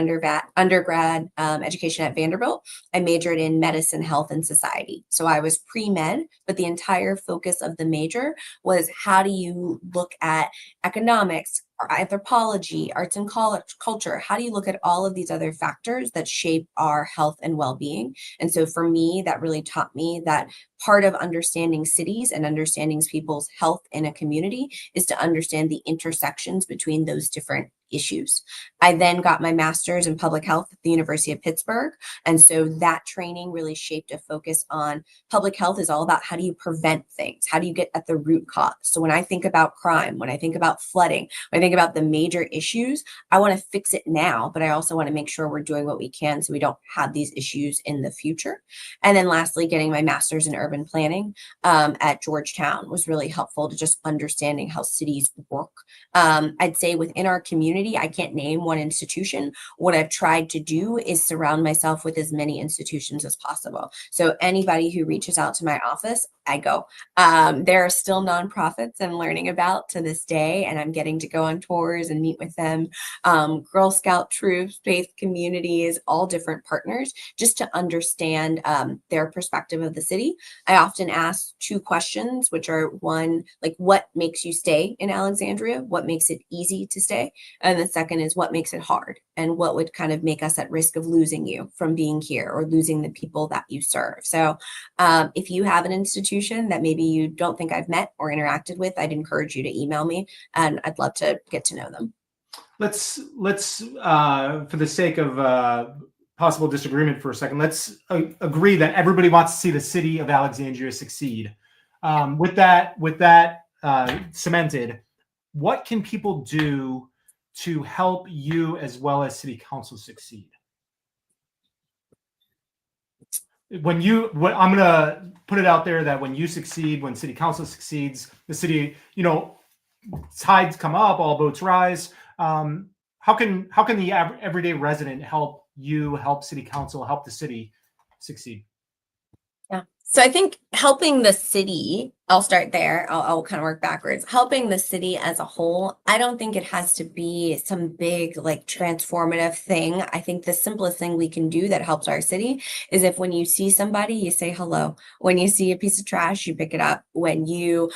Speaker 2: undergrad education at Vanderbilt, I majored in medicine, health, and society. So I was pre-med, but the entire focus of the major was how do you look at economics, anthropology, arts and culture? How do you look at all of these other factors that shape our health and well-being? And so for me, that really taught me that part of understanding cities and understanding people's health in a community is to understand the intersections between those different issues. I then got my master's in public health at the University of Pittsburgh. And so that training really shaped a focus on public health is all about how do you prevent things? How do you get at the root cause? So when I think about crime, when I think about flooding, when I think about the major issues, I want to fix it now, but I also want to make sure we're doing what we can so we don't have these issues in the future. And then lastly, getting my master's in urban planning at Georgetown was really helpful to just understanding how cities work. I'd say within our community, I can't name one institution. What I've tried to do is surround myself with as many institutions as possible. So anybody who reaches out to my office, I go. There are still nonprofits I'm learning about to this day, and I'm getting to go on tours and meet with them. Girl Scout troops, faith communities, all different partners, just to understand their perspective of the city. I often ask two questions, which are one, like, what makes you stay in Alexandria? What makes it easy to stay? And the second is what makes it hard, and what would kind of make us at risk of losing you from being here or losing the people that you serve. So if you have an institution that maybe you don't think I've met or interacted with, I'd encourage you to email me, and I'd love to get to know them.
Speaker 1: Let's for the sake of possible disagreement for a second, let's agree that everybody wants to see the city of Alexandria succeed. With that cemented, what can people do to help you as well as city council succeed? I'm gonna put it out there that when you succeed, when city council succeeds, the city, tides come up, all boats rise. How can the everyday resident help you, help city council, help the city succeed?
Speaker 2: Yeah. So I think helping the city, I'll start there. I'll kind of work backwards. Helping the city as a whole, I don't think it has to be some big, like, transformative thing. I think the simplest thing we can do that helps our city is if when you see somebody, you say hello. When you see a piece of trash, you pick it up. When you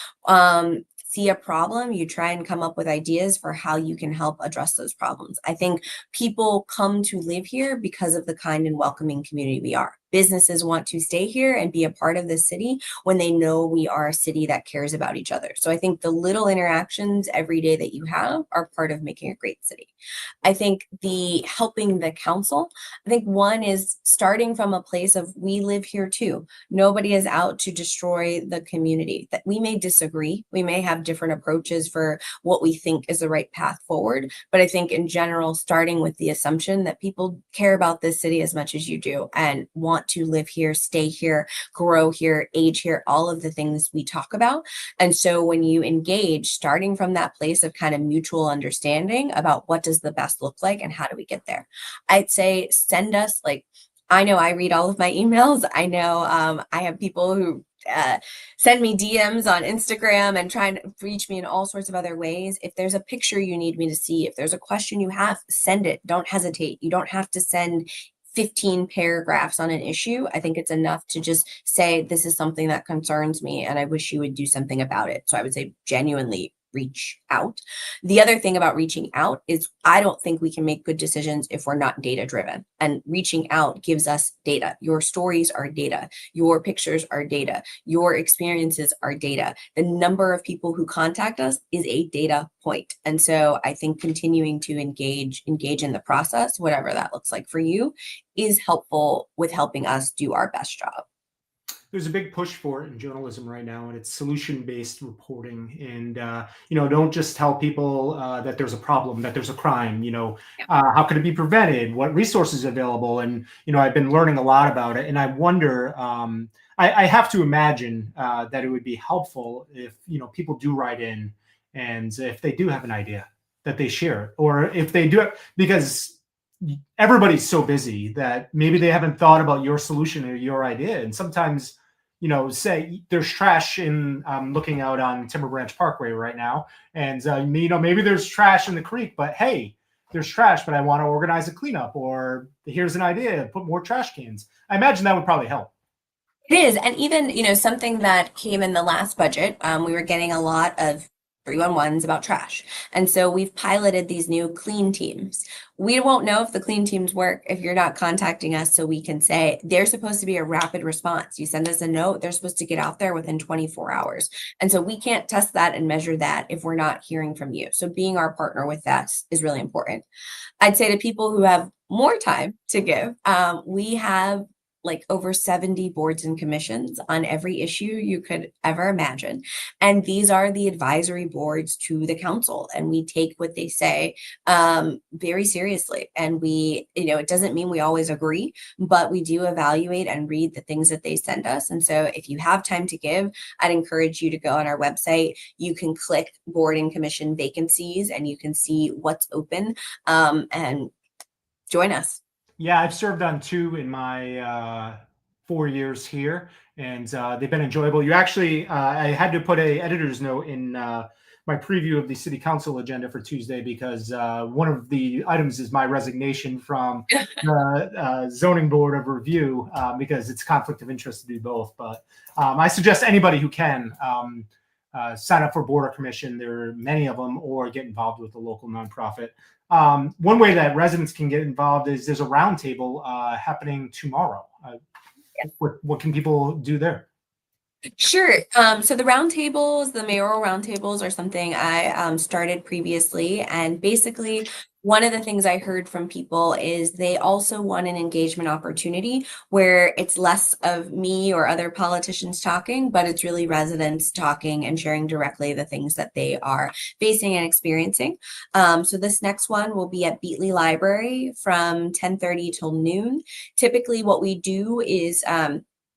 Speaker 2: see a problem, you try and come up with ideas for how you can help address those problems. I think people come to live here because of the kind and welcoming community we are. Businesses want to stay here and be a part of the city when they know we are a city that cares about each other. So I think the little interactions every day that you have are part of making a great city. I think the helping the council, I think one is starting from a place of we live here too. Nobody is out to destroy the community. That we may disagree, we may have different approaches for what we think is the right path forward, but I think in general, starting with the assumption that people care about this city as much as you do and want to live here, stay here, grow here, age here, all of the things we talk about. And so when you engage, starting from that place of kind of mutual understanding about what does the best look like and how do we get there, I'd say send us, like, I know I read all of my emails. I know I have people who send me DMs on Instagram and try and reach me in all sorts of other ways. If there's a picture you need me to see, if there's a question you have, send it. Don't hesitate. You don't have to send 15 paragraphs on an issue. I think it's enough to just say, this is something that concerns me and I wish you would do something about it. So I would say genuinely reach out. The other thing about reaching out is I don't think we can make good decisions if we're not data driven. And reaching out gives us data. Your stories are data. Your pictures are data. Your experiences are data. The number of people who contact us is a data point. And so I think continuing to engage in the process, whatever that looks like for you, is helpful with helping us do our best job.
Speaker 1: There's a big push for it in journalism right now, and it's solution-based reporting. And don't just tell people that there's a problem, that there's a crime. How could it be prevented? What resources are available? And I've been learning a lot about it, and I wonder. I have to imagine that it would be helpful if people do write in, and if they do have an idea, that they share it, or if they do it because everybody's so busy that maybe they haven't thought about your solution or your idea. And sometimes, say there's trash in, looking out on Timber Branch Parkway right now. And, maybe there's trash in the creek, but hey, there's trash, but I want to organize a cleanup, or here's an idea, put more trash cans. I imagine that would probably help.
Speaker 2: It is. And even, something that came in the last budget, we were getting a lot of 311s about trash. And so we've piloted these new clean teams. We won't know if the clean teams work if you're not contacting us, so we can say they're supposed to be a rapid response. You send us a note, they're supposed to get out there within 24 hours. And so we can't test that and measure that if we're not hearing from you. So being our partner with that is really important. I'd say to people who have more time to give, we have like over 70 boards and commissions on every issue you could ever imagine. And these are the advisory boards to the council. And we take what they say very seriously. And it doesn't mean we always agree, but we do evaluate and read the things that they send us. And so if you have time to give, I'd encourage you to go on our website. You can click board and commission vacancies and you can see what's open and join us.
Speaker 1: Yeah, I've served on two in my 4 years here, and they've been enjoyable. You actually, I had to put a editor's note in my preview of the city council agenda for Tuesday because one of the items is my resignation from the zoning board of review because it's conflict of interest to do both. But I suggest anybody who can sign up for board or commission. There are many of them, or get involved with a local nonprofit. One way that residents can get involved is there's a roundtable happening tomorrow. What can people do there?
Speaker 2: Sure. So the roundtables, the mayoral roundtables are something I started previously. And basically, one of the things I heard from people is they also want an engagement opportunity where it's less of me or other politicians talking, but it's really residents talking and sharing directly the things that they are facing and experiencing. So this next one will be at Beatley Library from 10:30 till noon. Typically, what we do is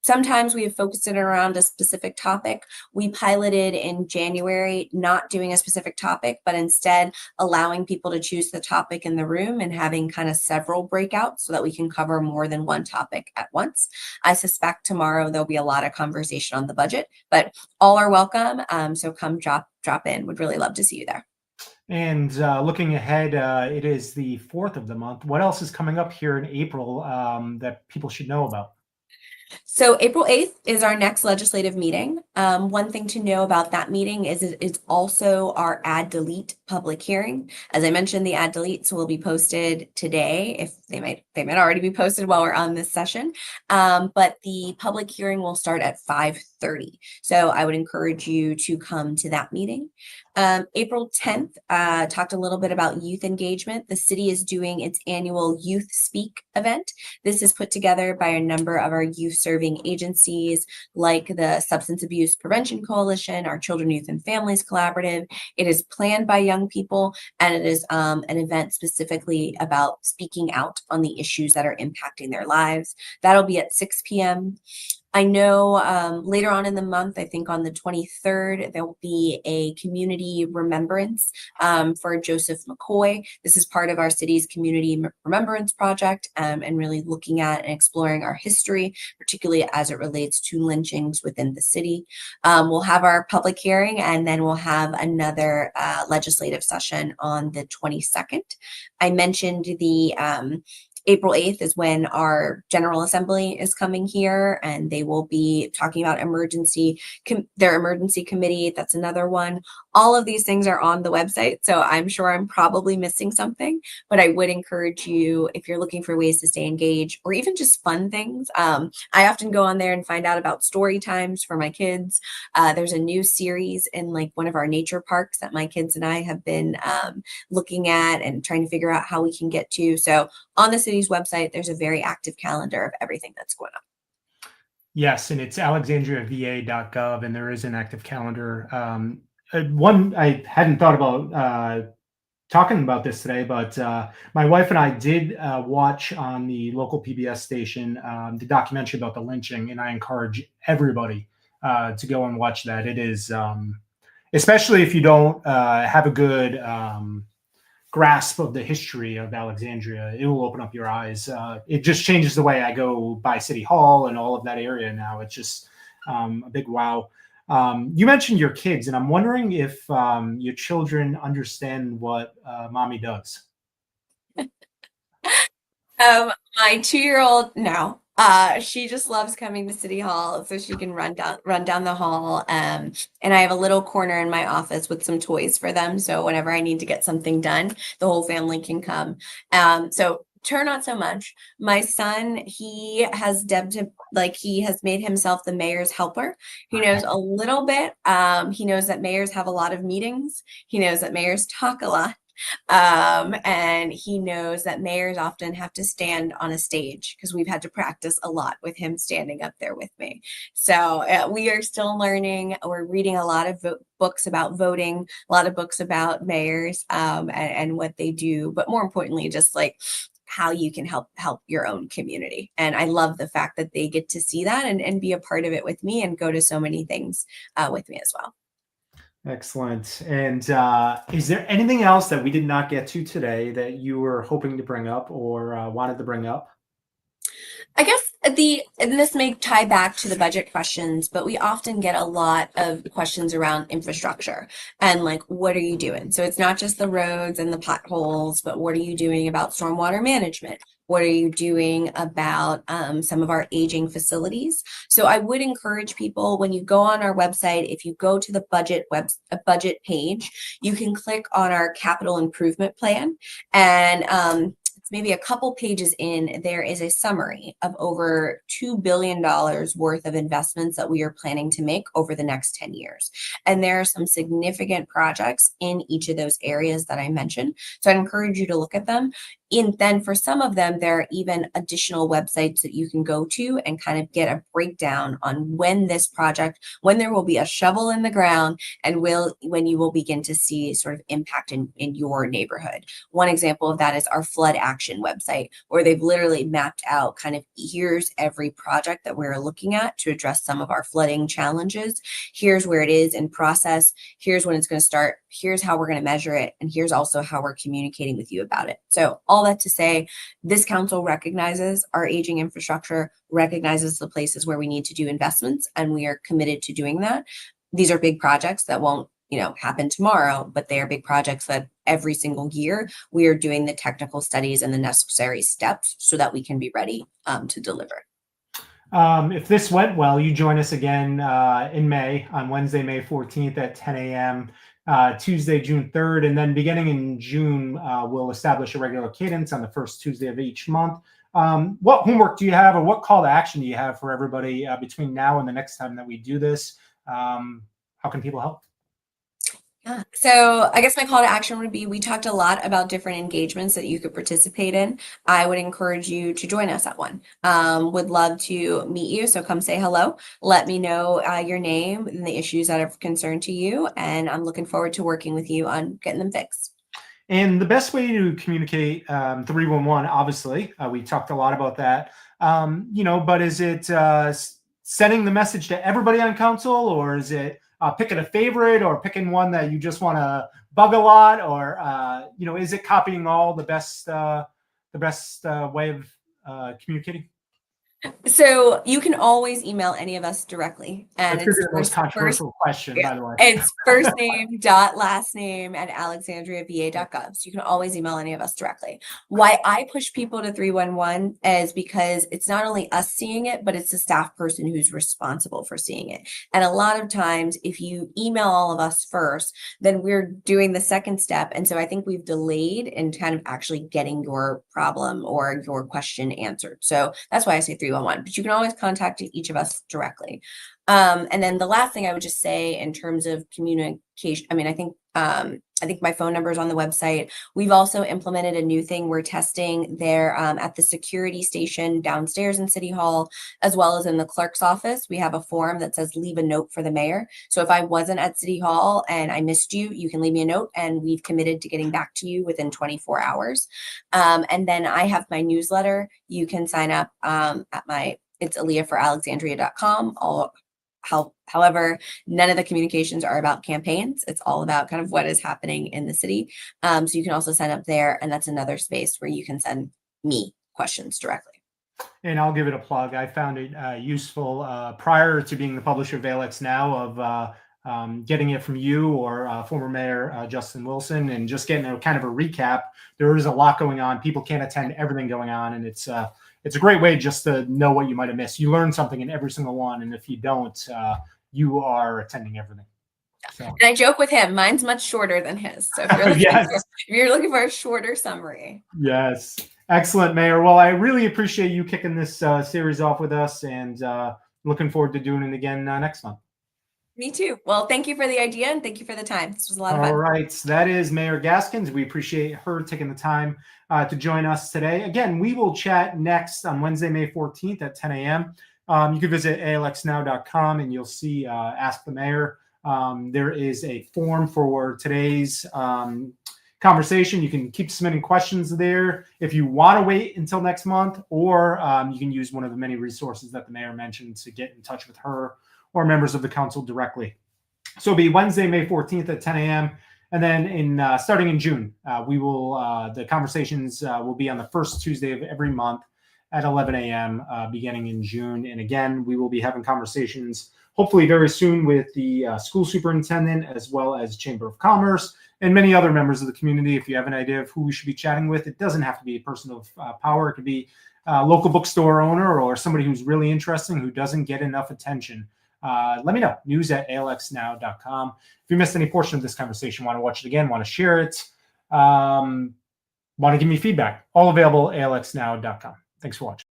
Speaker 2: sometimes we have focused it around a specific topic. We piloted in January, not doing a specific topic, but instead allowing people to choose the topic in the room and having kind of several breakouts so that we can cover more than one topic at once. I suspect tomorrow there'll be a lot of conversation on the budget, but all are welcome. So come drop in. Would really love to see you there.
Speaker 1: And looking ahead, it is the 4th of the month. What else is coming up here in April that people should know about?
Speaker 2: So April 8th is our next legislative meeting. One thing to know about that meeting is it's also our add delete public hearing. As I mentioned, the add deletes will be posted today. If they might already be posted while we're on this session. But the public hearing will start at 5:30. So I would encourage you to come to that meeting. April 10th, talked a little bit about youth engagement. The city is doing its annual Youth Speak event. This is put together by a number of our youth serving agencies like the Substance Abuse Prevention Coalition, our Children, Youth, and Families Collaborative. It is planned by young people, and it is an event specifically about speaking out on the issues that are impacting their lives. That'll be at 6 p.m. I know later on in the month, I think on the 23rd, there will be a community remembrance for Joseph McCoy. This is part of our city's community remembrance project and really looking at and exploring our history, particularly as it relates to lynchings within the city. We'll have our public hearing, and then we'll have another legislative session on the 22nd. I mentioned the April 8th is when our General Assembly is coming here, and they will be talking about their emergency committee. That's another one. All of these things are on the website, so I'm sure I'm probably missing something, but I would encourage you, if you're looking for ways to stay engaged or even just fun things. I often go on there and find out about story times for my kids. There's a new series in like one of our nature parks that my kids and I have been looking at and trying to figure out how we can get to. So on the city's website, there's a very active calendar of everything that's going on.
Speaker 1: Yes, and it's alexandriava.gov, and there is an active calendar. One I hadn't thought about talking about this today, but my wife and I did watch on the local PBS station the documentary about the lynching, and I encourage everybody to go and watch that. It is, especially if you don't have a good grasp of the history of Alexandria, it will open up your eyes. It just changes the way I go by City Hall and all of that area now. It's just a big wow. You mentioned your kids, and I'm wondering if your children understand what mommy does.
Speaker 2: My 2-year-old, no. She just loves coming to City Hall so she can run down the hall. And I have a little corner in my office with some toys for them. So whenever I need to get something done, the whole family can come. So her not so much. My son, he has made himself the mayor's helper. He knows a little bit. He knows that mayors have a lot of meetings. He knows that mayors talk a lot. And he knows that mayors often have to stand on a stage because we've had to practice a lot with him standing up there with me. So we are still learning. We're reading a lot of books about voting, a lot of books about mayors and what they do, but more importantly, just like how you can help your own community. And I love the fact that they get to see that and be a part of it with me and go to so many things with me as well.
Speaker 1: Excellent. And is there anything else that we did not get to today that you were hoping to bring up or wanted to bring up?
Speaker 2: I guess And this may tie back to the budget questions, but we often get a lot of questions around infrastructure and like, what are you doing? So it's not just the roads and the potholes, but what are you doing about stormwater management? What are you doing about some of our aging facilities? So I would encourage people when you go on our website, if you go to the budget page, you can click on our capital improvement plan, and maybe a couple pages in, there is a summary of over $2 billion worth of investments that we are planning to make over the next 10 years. And there are some significant projects in each of those areas that I mentioned. So I'd encourage you to look at them. Then for some of them, there are even additional websites that you can go to and kind of get a breakdown on when this project, when there will be a shovel in the ground, and when you will begin to see sort of impact in your neighborhood. One example of that is our flood action website, where they've literally mapped out kind of here's every project that we're looking at to address some of our flooding challenges. Here's where it is in process. Here's when it's going to start. Here's how we're going to measure it. And here's also how we're communicating with you about it. So all that to say, this council recognizes our aging infrastructure, recognizes the places where we need to do investments, and we are committed to doing that. These are big projects that won't happen tomorrow, but they are big projects that every single year we are doing the technical studies and the necessary steps so that we can be ready to deliver.
Speaker 1: If this went well, you join us again in May, on Wednesday, May 14th at 10 a.m., Tuesday, June 3rd, and then beginning in June, we'll establish a regular cadence on the first Tuesday of each month. What homework do you have, or what call to action do you have for everybody between now and the next time that we do this? How can people help?
Speaker 2: Yeah. So I guess my call to action would be, we talked a lot about different engagements that you could participate in. I would encourage you to join us at one. Would love to meet you. So come say hello. Let me know your name and the issues that are of concern to you. And I'm looking forward to working with you on getting them fixed.
Speaker 1: And the best way to communicate 311, obviously, we talked a lot about that, but is it sending the message to everybody on council, or is it picking a favorite, or picking one that you just want to bug a lot, or is it copying all the best way of communicating?
Speaker 2: So you can always email any of us directly, and
Speaker 1: it's the most controversial question, by the way.
Speaker 2: It's first name dot last name at alexandriava.gov. So you can always email any of us directly. Why I push people to 311 is because it's not only us seeing it, but it's the staff person who's responsible for seeing it. And a lot of times, if you email all of us first, then we're doing the second step. And so I think we've delayed in kind of actually getting your problem or your question answered. So that's why I say 311, but you can always contact each of us directly. And then the last thing I would just say in terms of communication, I think my phone number is on the website. We've also implemented a new thing we're testing there at the security station downstairs in City Hall, as well as in the clerk's office. We have a form that says leave a note for the mayor. So if I wasn't at City Hall and I missed you, you can leave me a note, and we've committed to getting back to you within 24 hours. And then I have my newsletter. You can sign up it's ALXnow.com. However, none of the communications are about campaigns. It's all about kind of what is happening in the city. So you can also sign up there, and that's another space where you can send me questions directly.
Speaker 1: And I'll give it a plug. I found it useful prior to being the publisher of ALXnow, of getting it from you or former Mayor Justin Wilson, and just getting a kind of a recap. There is a lot going on. People can't attend everything going on, and it's a great way just to know what you might have missed. You learn something in every single one, and if you don't, you are attending everything. So.
Speaker 2: And I joke with him, mine's much shorter than his. So if you're looking for a shorter summary.
Speaker 1: Yes. Excellent, Mayor. Well, I really appreciate you kicking this series off with us, and looking forward to doing it again next month.
Speaker 2: Me too. Well, thank you for the idea, and thank you for the time. This was a lot of fun.
Speaker 1: All right. That is Mayor Gaskins. We appreciate her taking the time to join us today. Again, we will chat next on Wednesday, May 14th at 10 a.m. You can visit ALXnow.com, and you'll see Ask the Mayor. There is a form for today's conversation. You can keep submitting questions there if you want to wait until next month, or you can use one of the many resources that the mayor mentioned to get in touch with her or members of the council directly. So it'll be Wednesday, May 14th at 10 a.m. And then starting in June, we will the conversations will be on the first Tuesday of every month. at 11 a.m. Beginning in June. And again, we will be having conversations hopefully very soon with the school superintendent, as well as Chamber of Commerce and many other members of the community. If you have an idea of who we should be chatting with, it doesn't have to be a person of power. It could be a local bookstore owner or somebody who's really interesting who doesn't get enough attention. Let me know. news@alxnow.com. If you missed any portion of this conversation, want to watch it again, want to share it, want to give me feedback, all available at alxnow.com. Thanks for watching.